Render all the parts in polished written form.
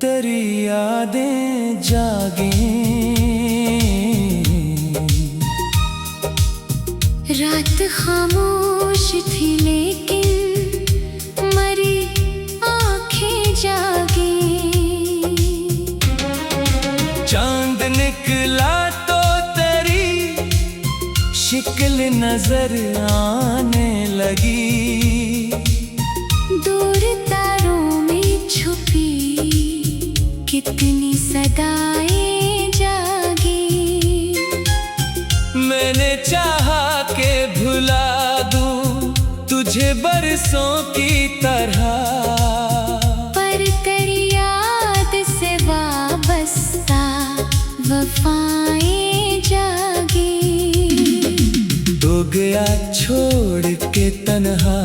तेरी यादें जागें। रात खामोश थी लेकिन मरी आंखें जागी। चांद निकला तो तेरी शिक्ल नजर आने लगी। दूर तारों में छुपी कितनी सदाएं जागी। मैंने चाहा के भुला दूं तुझे बरसों की तरह, पर तेरी याद से वाबस्ता वफाएं जागी। तो गया छोड़ के तन्हा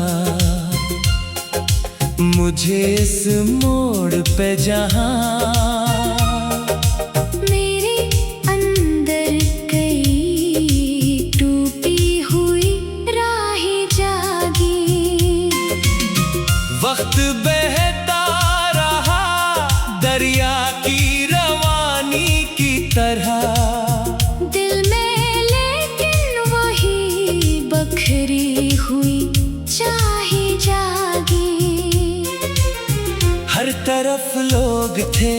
मुझे इस मोड़ पे जहां। मेरे अंदर कई टूटी हुई राहें जागी। वक्त बहता रहा दरिया की रवानी की तरह। दिल में लेकिन वही बखरी हुई चाहे जागी। हर तरफ लोग थे,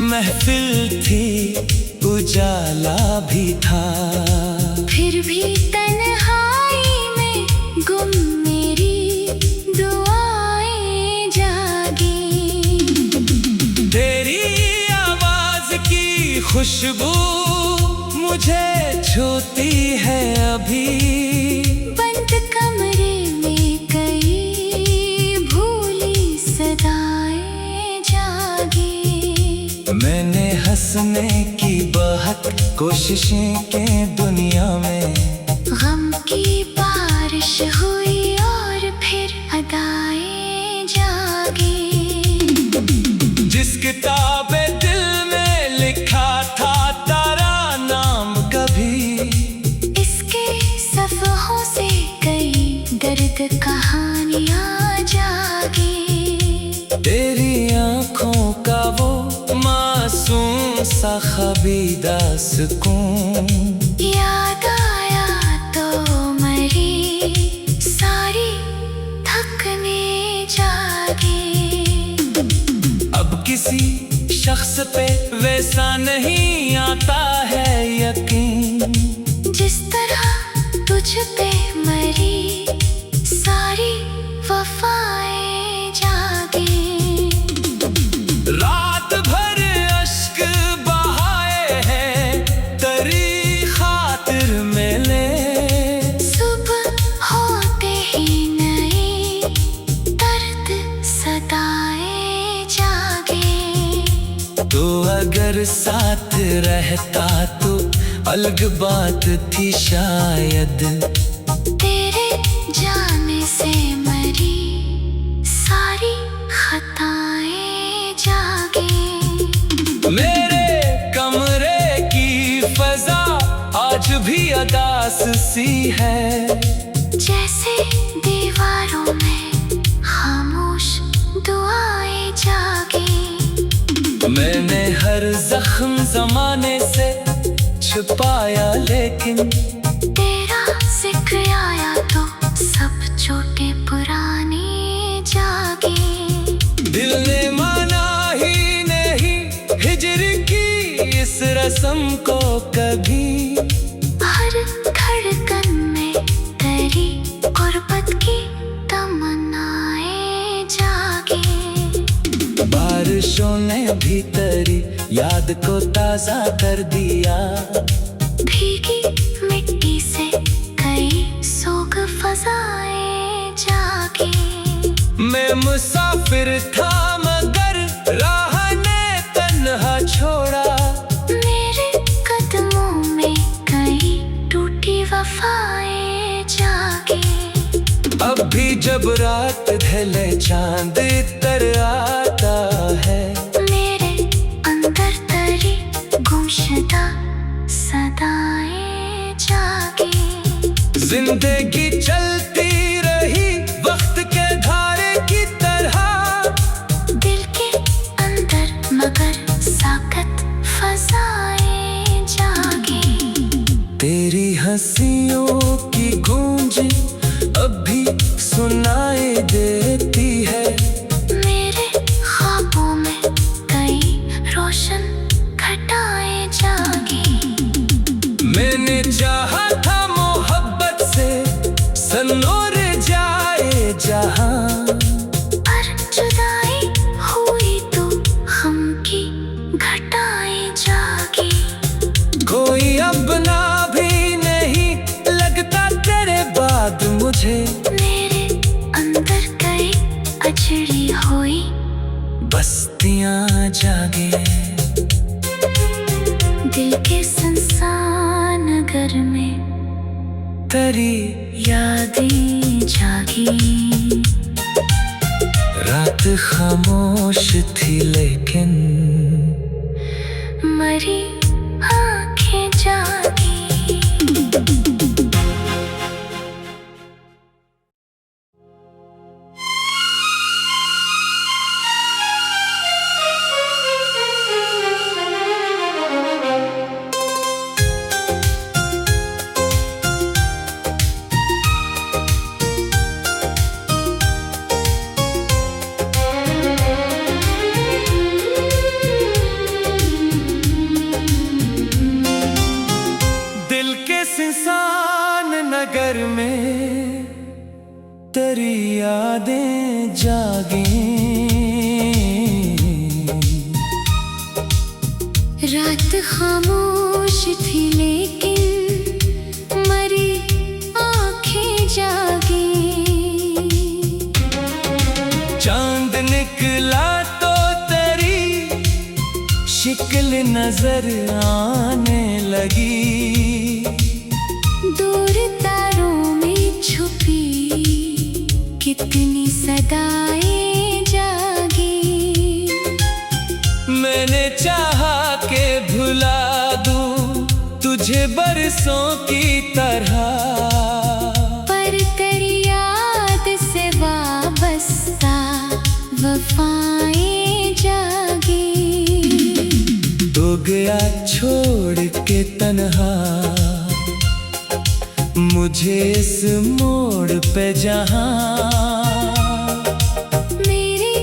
महफिल थी, उजाला भी था। फिर भी तन्हाई में गुम मेरी दुआएं जागी। तेरी आवाज की खुशबू मुझे छूती है अभी। बंद कमरे में कई भूली सदाएं जागी। मैंने हंसने की बहुत कोशिशें की दुनिया में। गम की बारिश हुई और फिर अदाएं जागी। जिस किताबे दिल में लिखा था तारा नाम कभी, इसके सफ़हों से कई दर्द कहानियां जागी। तेरी आँखों का वो मासूम सा खबीदा सुकून याद आया तो मरी सारी थकने जागी। अब किसी शख्स पे वैसा नहीं आता है यकीन। जिस तरह तुझ पे मरी सारी वफाएं जागी। रात भर अश्क बहाए हैं तेरी खातिर मेले। सुबह होते ही नई दर्द सदाएं जागे। तो अगर साथ रहता तो अलग बात थी शायद। तेरे जाने से मरी सारी खताएं जागे। मेरे कमरे की फजा आज भी अदास सी है। जैसे दीवारों में खामोश दुआएं जागी। मैंने हर जख्म जमाने से छुपाया लेकिन तेरा जिक्र आया तो सब चोटें पुरानी जागी। दिल ने माना ही नहीं हिजर की इस रस्म को कभी। हर धड़कन में तेरी गुर्बत की तमन्नाएं जागी। बारिशों ने भी तेरी याद को ताजा कर दिया। भीगी मिट्टी से कई सोग फजाएं जागी। मैं मुसाफिर था मगर राह ने तन्हा छोड़ा। मेरे कदमों में कई टूटी वफाएं जागी। अब भी जब रात ढले चांद इतर आता है। मेरे अंदर तरी गुमशुदा सदाएं जागी। जिंदगी चलती रही वक्त के धारे की तरह। दिल के अंदर हंसियों की गूंज अब भी सुनाई देती है। मेरे ख्वाबों में कई रोशन घटाएं जागी। मैंने चाहा था मोहब्बत से सनोर जाए जहां, पर जुदाई हुई तो हम की घटाएं जागी। कोई अपना भी नहीं लगता तेरे बाद मुझे। मेरे अंदर कई अजड़ी हुई बस्तियां जागे, दिल के सुनसान नगर में तेरी यादें जागी। रात खामोश थी लेकिन मरी आंखें जागी। इंसान नगर में तेरी यादें जागे। रात खामोश थी लेकिन मरी आंखें जागी। चांद निकला तो तेरी शिक्ल नजर आने लगी। दूर तारों में छुपी कितनी सदाएं जागी। मैंने चाहा के भुला दूं तुझे बरसों की तरह, पर तेरी याद से वाबस्ता वफाएं जागी। तो गया छोड़ के तन्हा मुझे इस मोड़ पे जहां। मेरे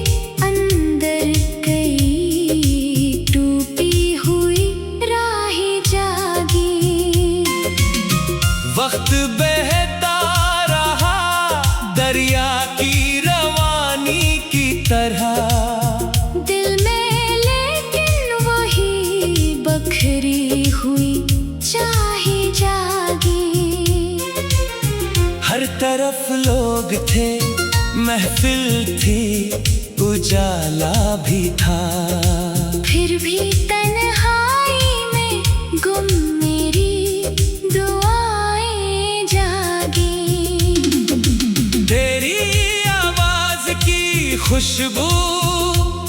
अंदर कई टूटी हुई राहें जागी। वक्त बहता रहा दरिया की रवानी की तरह। दिल में लेकिन वही बखरी हुई चाहे जागी। हर तरफ लोग थे महफिल थी उजाला भी था, फिर भी तन्हाई में गुम मेरी दुआएं जागी। तेरी आवाज की खुशबू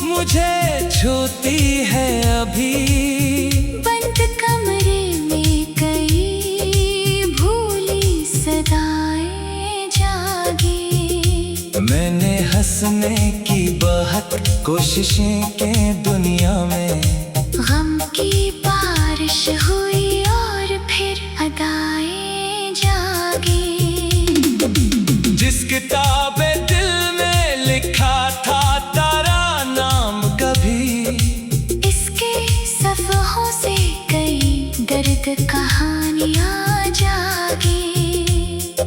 मुझे छूती है अभी। बंद कमरे में कई भूली सदाएं जागी। मैंने हंसने की बहुत कोशिशें की दुनिया में। गम की बारिश हुई और फिर अदाएं जागी। जिस किताबे दिल में लिखा था तारा नाम कभी, इसके सफ़हों से कई दर्द कहानियां जागी।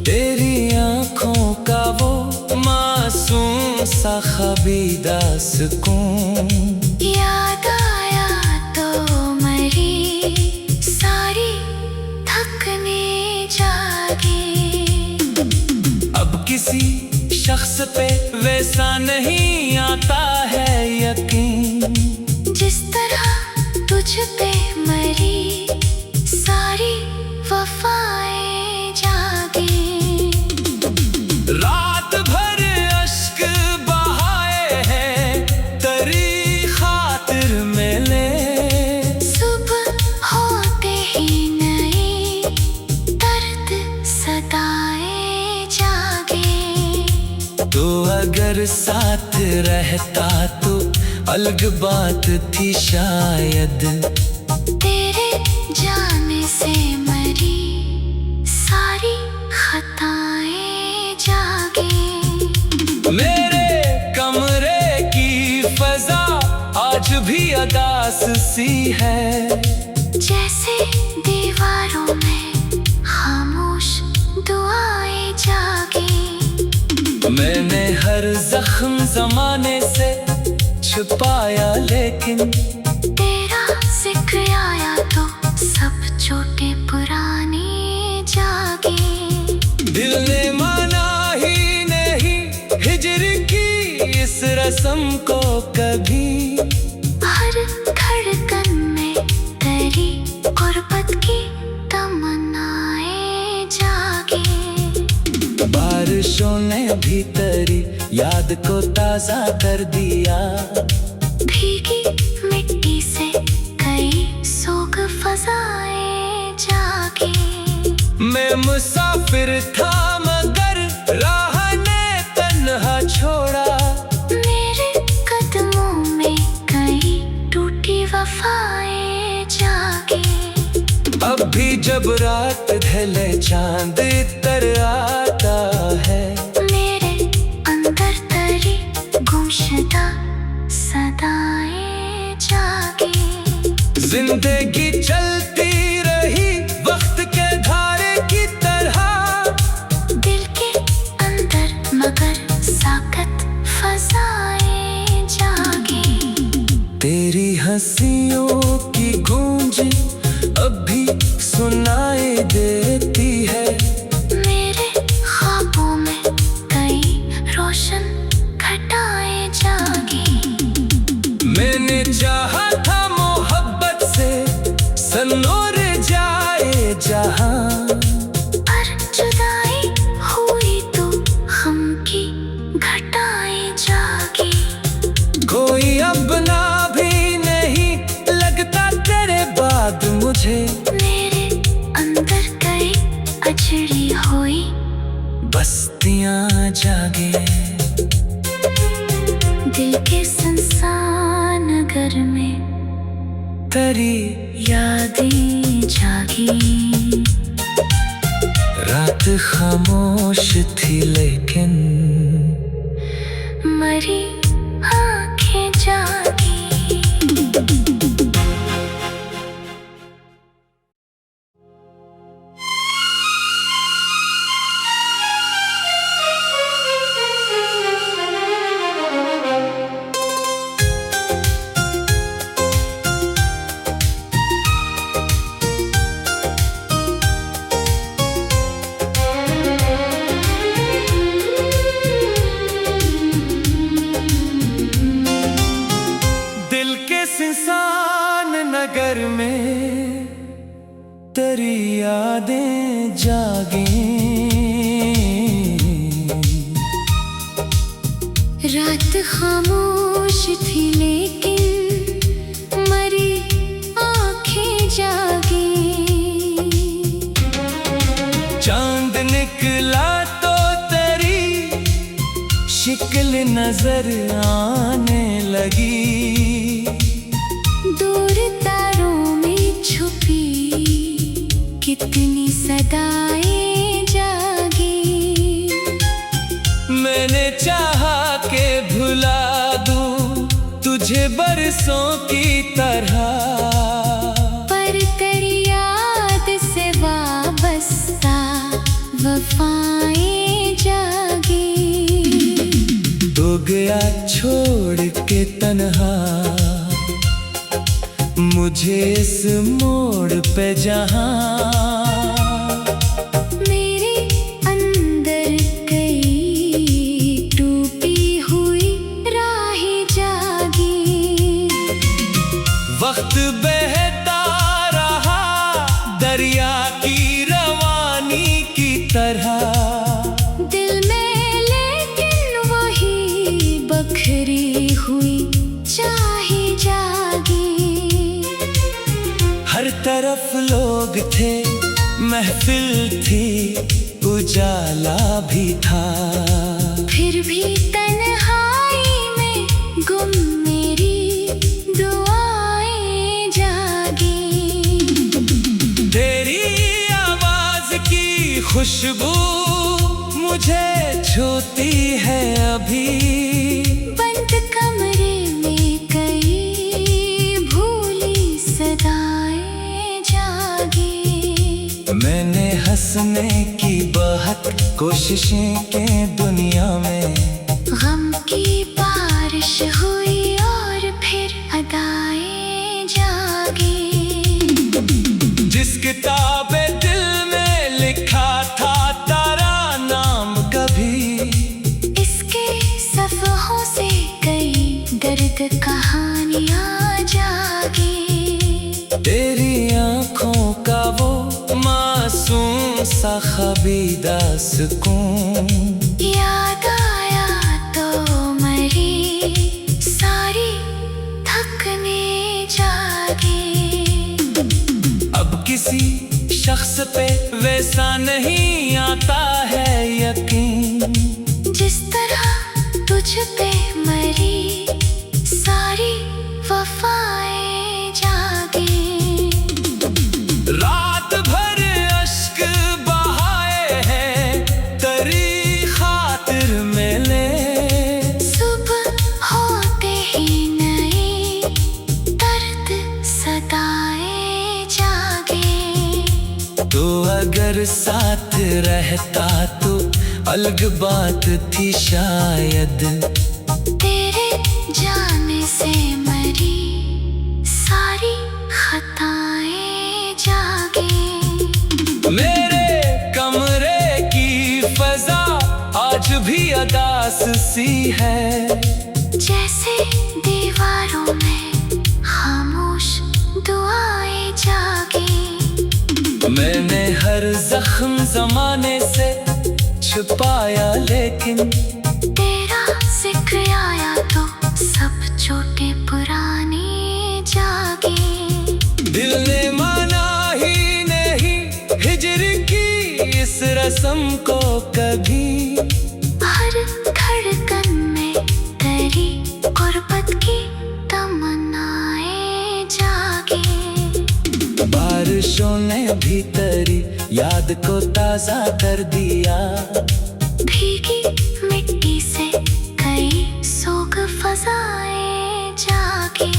तेरी आंखों का वो मासूम सा खबीदा सुकून याद आया तो मरी सारी थकने जागी। अब किसी शख्स पे वैसा नहीं आता है यकीन, जिस तरह तुझ पे मरी सारी वफाएं जागी। रात भर अश्क बहाए हैं तेरी खातिर मेले। सुबह होते ही नई दर्द सदाएं जागे। तो अगर साथ रहता तो अलग बात थी शायद। तेरे जाने से मरी सारी खताएं जागे। मेरे कमरे की फजा आज भी अदास सी है, जैसे दीवारों में खामोश दुआएं जागे। मैंने हर जख्म जमाने से छुपाया, लेकिन तेरा जिक्र आया तो सब चोटें पुरानी जागे। दिल ने माना ही नहीं हिजर की इस रस्म को कभी। हर धड़कन में तेरी गुर्बत की तमन्नाएं जागे। बारिशों ने भी तेरी याद को ताजा कर दिया, भीगी मिट्टी से कई सोग फजाएं जागे। मैं मुसाफिर था मगर राह ने तन्हा छोड़ा, मेरे कदमों में कई टूटी वफाएं जागे। अब भी जब रात ढले चांद इतर आता है, मेरे अंदर तेरी गुमशुदा सदाएं जागे। जिंदगी चलती रही वक्त के धारे की तरह, दिल के अंदर मगर साकत फजाएं जागे। तेरी हंसियों की गूंज अब भी सुनाई देती है। मेरे ख्वाबों में कई रोशन घटाएं जागी। मैंने चाहा था मोहब्बत से सनोर जाए जहां, पर जुदाई हुई तो गम की घटाएं जागी। कोई अपना भी नहीं लगता तेरे बाद मुझे। मेरे अंदर कई अजड़ी हुई बस्तियां जागे। दिल के सुनसान नगर में तेरी यादें जागी। रात खामोश थी लेकिन मरी आंखें जागी। इंसान नगर में तेरी यादें जागे। रात खामोश थी लेकिन मरी आंखें जागी। चांद निकला तो तेरी शिक्ल नजर आने लगी। दूर तारों में छुपी कितनी सदाएं जागी। मैंने चाहा के भुला दूं तुझे बरसों की तरह, पर तेरी याद से वाबस्ता वफाएं जागी। तो गया छोड़ के तन्हा मुझे इस मोड़ पे जहां। मेरे अंदर कई टूटी हुई राहें जागी। वक्त बहता रहा दरिया की रवानी की तरह। दिल में लेकिन वही बखरी हुई चाहे जागी। हर तरफ लोग थे महफिल थी उजाला भी था, फिर भी तन्हाई में गुम मेरी दुआएं जागी। तेरी आवाज की खुशबू मुझे छूती है अभी। बंद कमरे में कई भूली सदाएं जागी। मैंने हंसने की बहुत कोशिशें की दुनिया में। गम की बारिश हुई और फिर अदाएं जागी। जिस किताबे दिल में लिखा था तारा नाम कभी, इसके सफ़हों से कई दर्द कहानियां जागी। तेरी आंखों का वो मासूम सा ख़बीदा सुकून याद आया तो मरी सारी थकने जागी। अब किसी शख्स पे वैसा नहीं आता है यकीन, जिस तरह तुझ पे मरी सारी वफाएं जागी। रात भर अश्क बहाए हैं तेरी खातिर मैंने। सुबह होते ही नई दर्द सदाएं जागे। तो अगर साथ रहता तो अलग बात थी शायद। तेरे जाने से मरी सारी खताएं जागे। मेरे कमरे की फजा आज भी अदास सी है। जैसे दीवारों में खामोश दुआएं जागी। मैंने हर जख्म जमाने से छुपाया, लेकिन तेरा जिक्र आया तो सब चोटें पुरानी जागी। दिल ने माना ही नहीं हिजर की इस रस्म को कभी। हर धड़कन में तेरी गुर्बत की तमन्नाएं जागी। बारिशों ने भी तेरी याद को ताजा कर दिया। भीगी मिट्टी से कई सोग फजाएं जागी।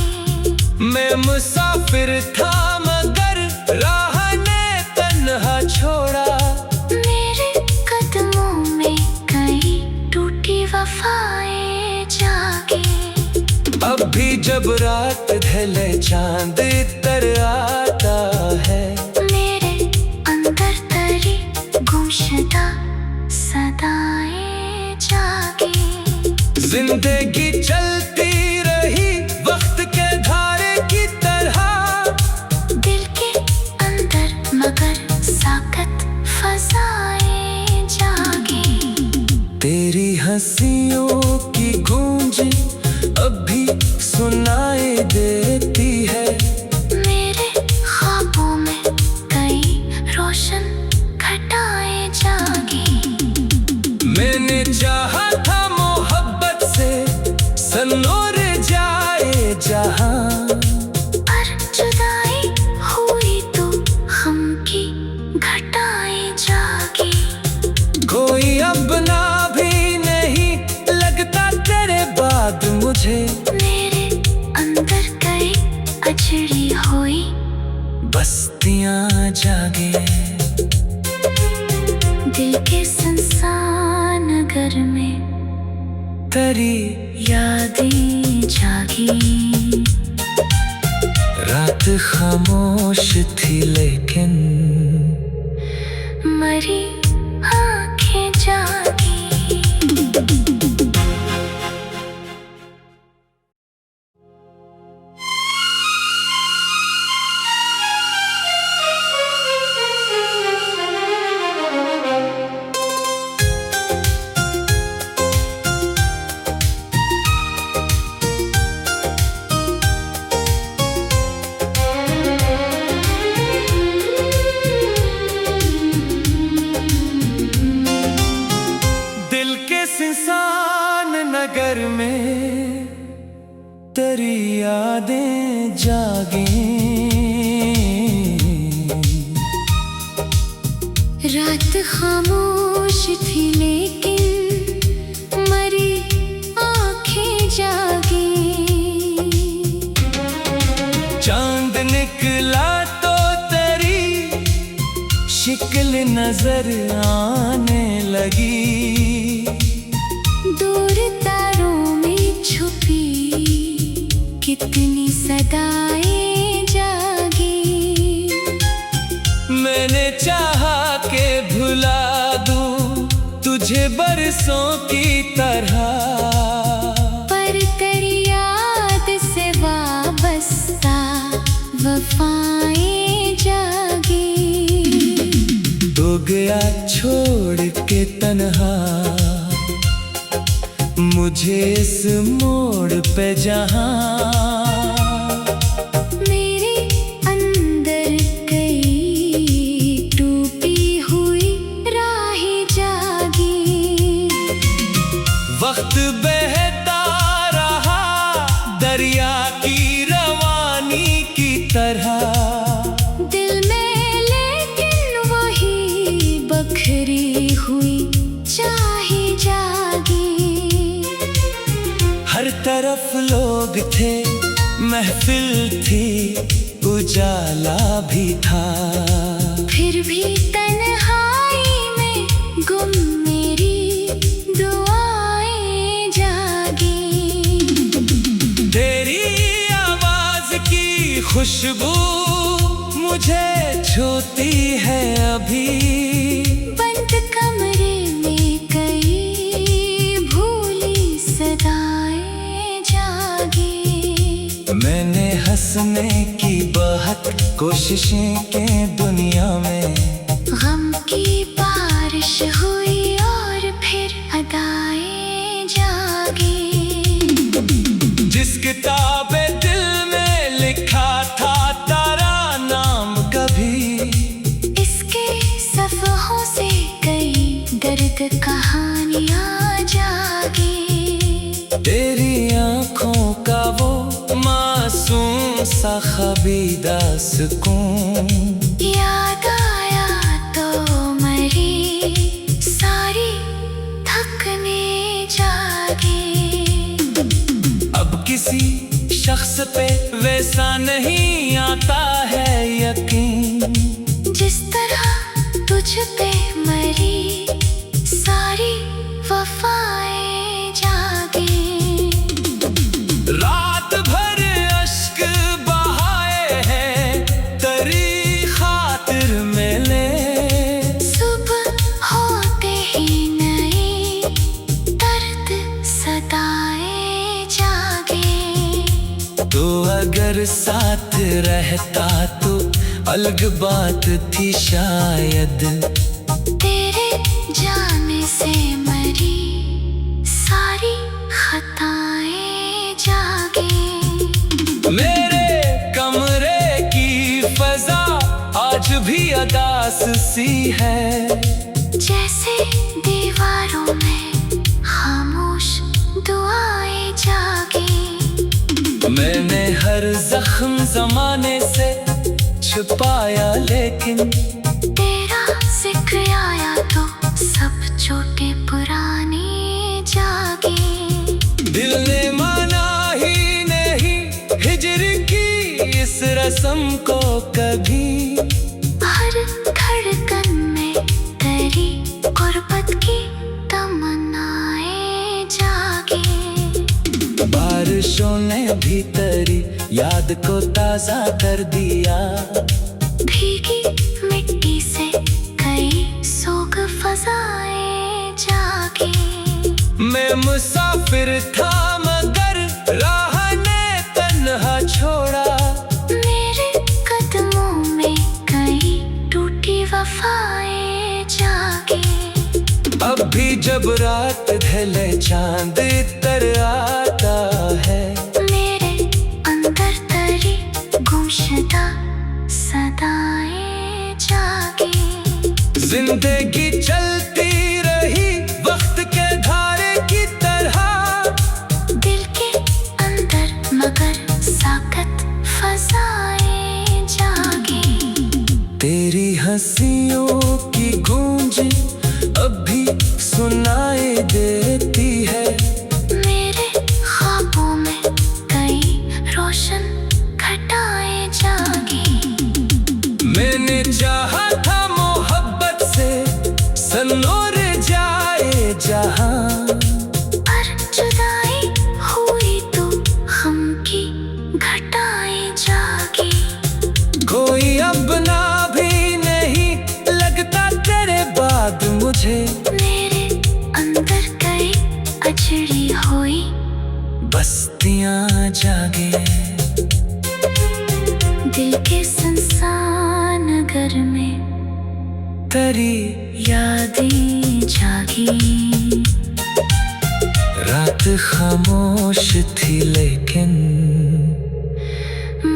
मैं मुसाफिर था मगर राह ने तन्हा छोड़ा। मेरे कदमों में कई टूटी वफाएं जागी। अब भी जब रात ढले चांद इतर आता है। मेरे अंदर तरी गुमशुदा सदाएं जागी। जिंदगी चलती रही वक्त के धारे की तरह। दिल के अंदर मगर साकत फजाएं जागी। तेरी हंसियों की गूंज अब भी सुनाई देती है। मेरे ख्वाबों में कई रोशन घटाएं जागी। मैंने चाहा था मोहब्बत से सनोर जाए जहां, पर जुदाई हुई तो गम की घटाएं जागी। कोई अपना भी नहीं लगता तेरे बाद मुझे। मेरे अंदर कई अजड़ी हुई बस्तियां जागे। दिल के सुनसान नगर में तेरी यादें जागी। रात खामोश थी लेकिन मरी आंखें जागी। नगर में तेरी यादें जागें। रात खामोश थी लेकिन मरी आंखें जागी। चांद निकला तो तेरी शिक्ल नजर आने लगी। दूर तारों में छुपी कितनी सदाएं जागी। मैंने चाहा के भुला दूं तुझे बरसों की तरह, पर कर याद से वाबस्ता वफाएं जागी। तो गया छोड़ के तन्हा मुझे इस मोड़ पे जहां। वक्त बहता रहा दरिया की रवानी की तरह, दिल में लेकिन वही बखरी हुई चाहे जागी। हर तरफ लोग थे महफिल थी उजाला भी था, फिर भी तन्हाई में गुम मेरी दुआएं जागी। तेरी आवाज की खुशबू मुझे छूती है अभी। बंद कमरे में कई भूली सदाएं जागी। मैंने हंसने की बहुत कोशिशें की दुनिया में, गम की बारिश हुई और फिर अदाएं जागी। जिस किताबे दिल में लिखा था तारा नाम कभी, इसके सफ़हों से कई दर्द कहानियां जागी। तेरी आँखों का वो मासूम सा खबीदा सुकून याद आया तो मरी सारी थकने जागी। अब किसी शख्स पे वैसा नहीं आता है यकीन, जिस तरह तुझ पे मरी सारी वफाएं जागी। रात भर अश्क बहाए हैं तेरी खातिर मेले, सुबह होते ही नई दर्द सदाएं जागे। तो अगर साथ रहता तो अलग बात थी शायद। तेरे जाने से मरी सारी खताएं जागे। मेरे कमरे की फजा आज भी अदास सी है, जैसे दीवारों में खामोश दुआएं जागी। मैंने हर जख्म जमाने से छुपाया लेकिन तेरा जिक्र आया तो सब चोटें पुरानी जागी। दिल ने माना ही नहीं हिजर की इस रस्म को कभी। हर धड़कन में तेरी गुर्बत की तमन्नाएं जागी। बारिशों ने भी तेरी याद को ताजा कर दिया, भीगी मिट्टी से कई सोग फजाएं जागी। मैं मुसाफिर था मगर राह ने तन्हा छोड़ा, मेरे कदमों में कई टूटी वफाएं जागी। अब भी जब रात ढले चांद इतर आता है, मेरे अंदर तरी गुमशुदा सदाएं जागी। जिंदगी चलती रही वक्त के धारे की तरह, दिल के अंदर मगर साकत फजाएं जागी। तेरी हंसियों की की गूंज अब भी सुनाई देती है। मेरे ख्वाबों में कई रोशन घटाएं जागी। मैंने चाहा था मोहब्बत से सनोर जाए जहां, पर जुदाई हुई तो हम की घटाएं जागी। कोई अपना भी नहीं लगता तेरे बाद मुझे। मेरे अंदर कई अजड़ी हुई बस्तियां जागे। दिल के सुनसान नगर में तेरी यादें जागी। रात खामोश थी लेकिन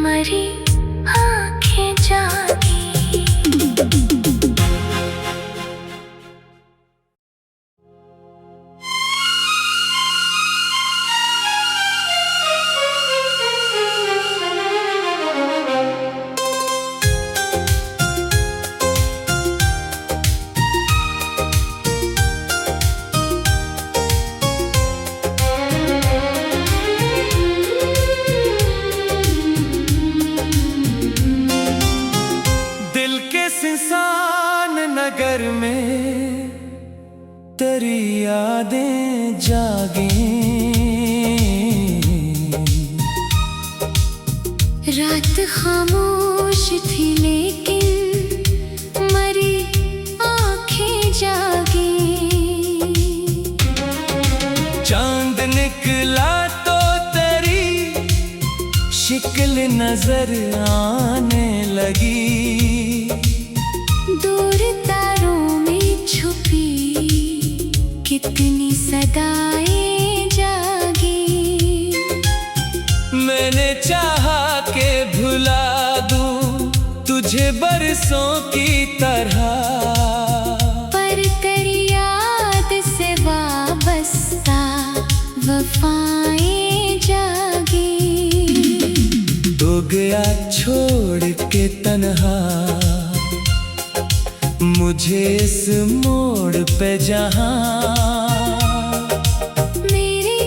मरी आंखें जागी। इंसान नगर में तेरी यादें जागे। रात खामोश थी लेकिन मरी आंखें जागी। चांद निकला तो तेरी शिक्ल नजर आने लगी। दूर तारों में छुपी कितनी सदाएं जागी। मैंने चाहा के भुला दूं तुझे बरसों की तरह, पर तेरी याद से वाबस्ता वफाएं जागी। तो गया छोड़ के तन्हा मुझे इस मोड़ पे जहां। मेरे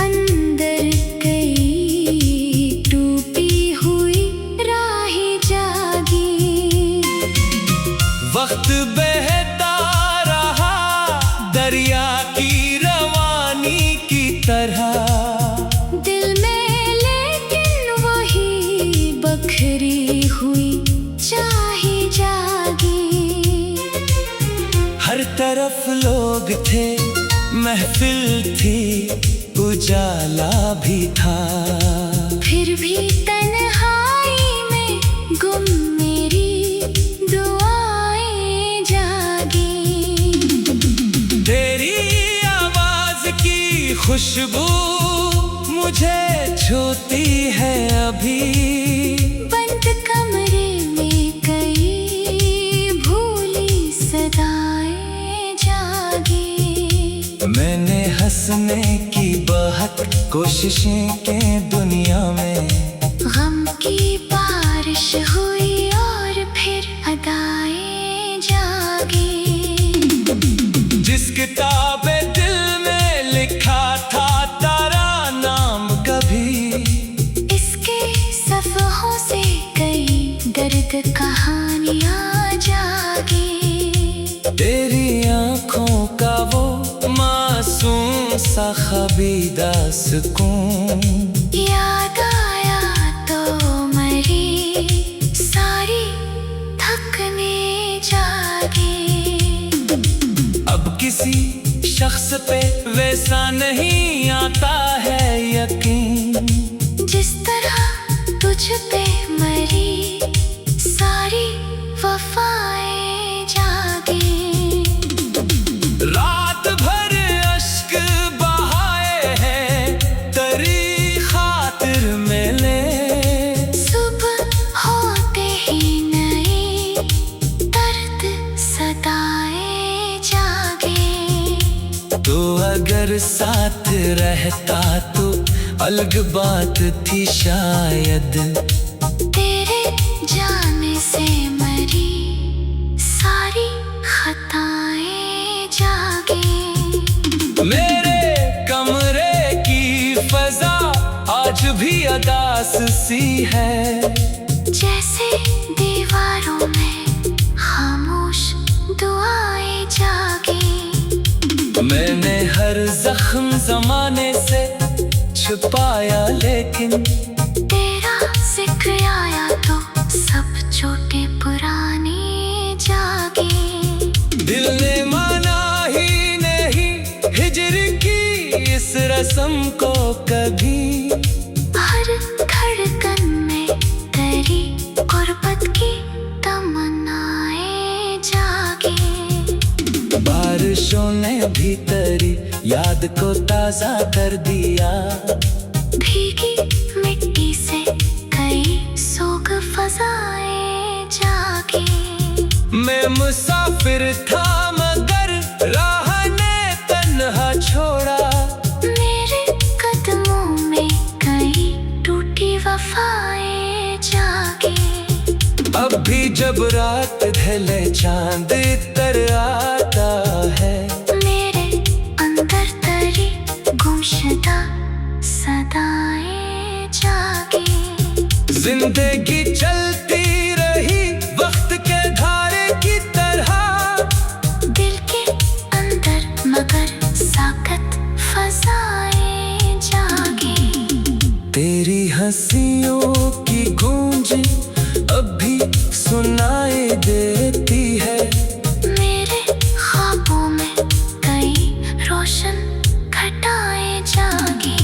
अंदर कई टूटी हुई राहें जागी। वक्त बहता रहा दरिया की रवानी की तरह। दिल में लेकिन वही बखरी हुई चाहे जागी। हर तरफ लोग थे महफिल थी उजाला भी था। फिर भी तन्हाई में गुम मेरी दुआएं जागी। तेरी आवाज की खुशबू मुझे छूती है अभी। बंद कमरे में कई भूली सदाएं जागी। मैंने हंसने की बहुत कोशिशें के दुनिया में गम की बारिश हुई और फिर अदाएं जागी। जिस किताबे दिल में लिखा था तारा नाम कभी, इसके सफ़हों से कई दर्द कहानियां जागी। तेरी आंखों का वो मासूम सा खबीदा सुकून याद आया तो मरी सारी थकने जागी। अब किसी शख्स पे वैसा नहीं आता है यकीन। जिस तरह तुझ पे मरी सारी वफाएं जागी। रात भर अश्क बहाए हैं तेरी खातिर मेले। सुबह होते ही नए दर्द सदाएं जागे। तो अगर साथ रहता तो अलग बात थी शायद। तेरे जाने से मरी सारी खत प्यास सी है। जैसे दीवारों में खामोश दुआएं जागी। मैंने हर जख्म जमाने से छुपाया, लेकिन तेरा जिक्र आया तो सब चोटें पुरानी जागी। दिल ने माना ही नहीं हिजर की इस रस्म को कभी। हर धड़कन में तेरी गुर्बत की तमन्नाएं जागी। बारिशों ने भीतरी याद को ताजा कर दिया। भीगी मिट्टी से कई सोग फजाएं जागी। मैं मुसाफिर था मगर राह ने तन्हा छोड़ा। मेरे कदमों में कई टूटी वफाएं जागी। अब भी जब रात ढले चांद इतर आता है। मेरे अंदर तरी गुमशुदा सदाएं जागी। जिंदगी चलती रही वक्त के धारे की तरह। दिल के अंदर मगर साकत फजाएं जागी। तेरी हंसियों की गूंज अब भी सुनाई देती है। मेरे ख्वाबों में कई रोशन घटाएं जागी।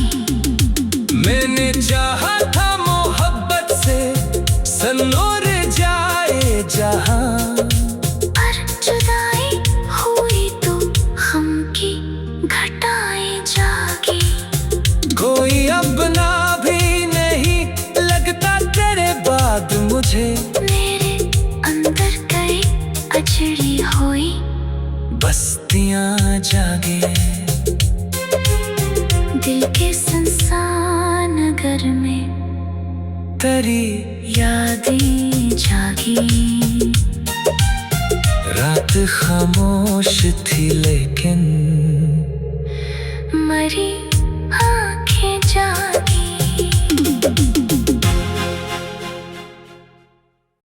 मैंने चाहा था मोहब्बत से सनोर जाए जहां। पर जुदाई हुई तो गम की घटाएं जागी। कोई अपना भी नहीं लगता तेरे बाद मुझे। मेरे अंदर कई अजड़ी हुई बस्तियां जागे। दिल के सुनसान नगर में तेरी यादें जागी। रात खामोश थी लेकिन